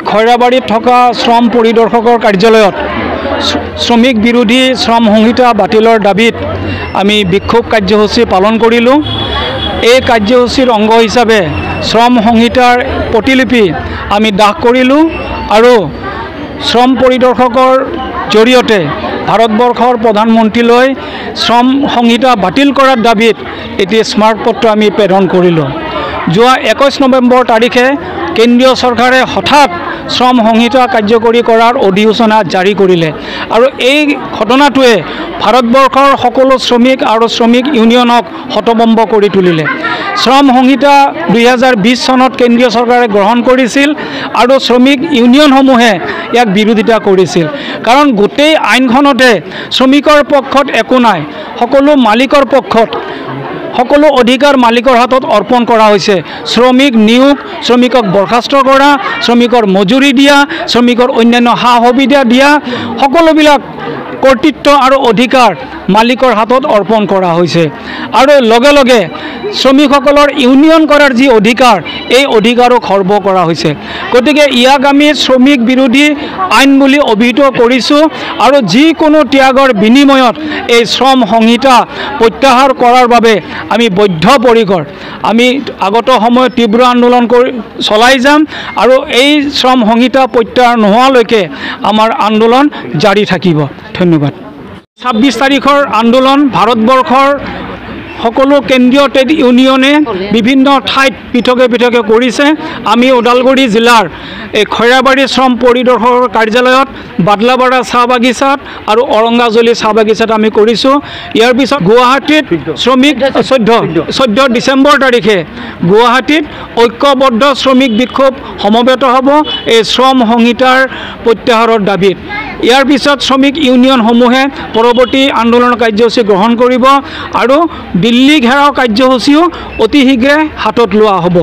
খৈৰাবাৰীত থকা শ্ৰম পৰিদৰ্শকৰ কাৰ্যালয়ত শ্ৰমিক বিৰোধী শ্ৰম সংহিতা বাতিলৰ দাবীত আমি বিক্ষোভ কাৰ্যসূচী পালন কৰিলোঁ। এই কাৰ্যসূচীৰ অংগ হিচাপে শ্ৰম সংহিতাৰ প্ৰতিলিপি আমি দাহ কৰিলোঁ আৰু শ্ৰম পৰিদৰ্শকৰ জৰিয়তে ভাৰতবৰ্ষৰ প্ৰধানমন্ত্ৰীলৈ শ্ৰম সংহিতা বাতিল কৰাৰ দাবীত এটি স্মাৰকপত্ৰ আমি প্ৰেৰণ কৰিলোঁ। যোৱা 21 নৱেম্বৰ তাৰিখে কেন্দ্ৰীয় চৰকাৰে হঠাৎ শ্ৰম সংহিতা কাৰ্যকৰী কৰাৰ অধিসূচনা জাৰি কৰিলে আৰু এই ঘটনাটোৱে ভাৰতবৰ্ষৰ সকলো শ্ৰমিক আৰু শ্ৰমিক ইউনিয়নক হতভম্ব কৰি তুলিলে। শ্ৰম সংহিতা 2020 চনত কেন্দ্ৰীয় চৰকাৰে গ্ৰহণ কৰিছিল আৰু শ্ৰমিক ইউনিয়নসমূহে ইয়াক বিৰোধিতা কৰিছিল, কাৰণ গোটেই আইনখনতে শ্ৰমিকৰ পক্ষত একো নাই, সকলো মালিকৰ পক্ষত সকলো অধিকাৰ মালিকৰ হাতত অৰ্পণ কৰা হৈছে। শ্ৰমিক নিয়োগ, শ্ৰমিকক বৰখাস্ত কৰা, শ্ৰমিকৰ মজুৰি দিয়া, শ্ৰমিকৰ অন্যান্য সা সুবিধা দিয়া, সকলোবিলাক কৰ্তৃত্ব আৰু অধিকাৰ মালিকৰ হাতত অৰ্পণ কৰা হৈছে আৰু লগে লগে শ্ৰমিকসকলৰ ইউনিয়ন কৰাৰ যি অধিকাৰ, এই অধিকাৰো খৰ্ব কৰা হৈছে। গতিকে ইয়াক আমি শ্ৰমিক বিৰোধী আইন বুলি অভিহিত কৰিছোঁ আৰু যিকোনো ত্যাগৰ বিনিময়ত এই শ্ৰম সংহিতা প্ৰত্যাহাৰ কৰাৰ বাবে আমি বদ্ধপৰিকৰ। আমি আগত সময়ত তীব্ৰ আন্দোলন চলাই যাম আৰু এই শ্ৰম সংহিতা প্ৰত্যাহাৰ নোহোৱালৈকে আমাৰ আন্দোলন জাৰি থাকিব। ধন্যবাদ। 26 তাৰিখৰ আন্দোলন ভাৰতবৰ্ষৰ সকলো কেন্দ্ৰীয় ট্ৰেড ইউনিয়নে বিভিন্ন ঠাইত পৃথকে পৃথকে কৰিছে। আমি ওদালগুৰি জিলাৰ এই খৈৰাবাৰী শ্ৰম পৰিদৰ্শকৰ কাৰ্যালয়ত, বাদলাপাৰা চাহ বাগিচাত আৰু অৰংগাজলি চাহ বাগিচাত আমি কৰিছোঁ। ইয়াৰ পিছত গুৱাহাটীত শ্ৰমিক 14 ডিচেম্বৰ তাৰিখে গুৱাহাটীত ঐক্যবদ্ধ শ্ৰমিক বিক্ষোভ সমবেত হ'ব এই শ্ৰম সংহিতাৰ প্ৰত্যাহাৰৰ দাবীত। ইয়াৰ পিছত শ্ৰমিক ইউনিয়নসমূহে পৰৱৰ্তী আন্দোলন কাৰ্যসূচী গ্ৰহণ কৰিব আৰু দিল্লী ঘেৰাও কাৰ্যসূচীও অতি শীঘ্ৰে হাতত লোৱা হ'ব।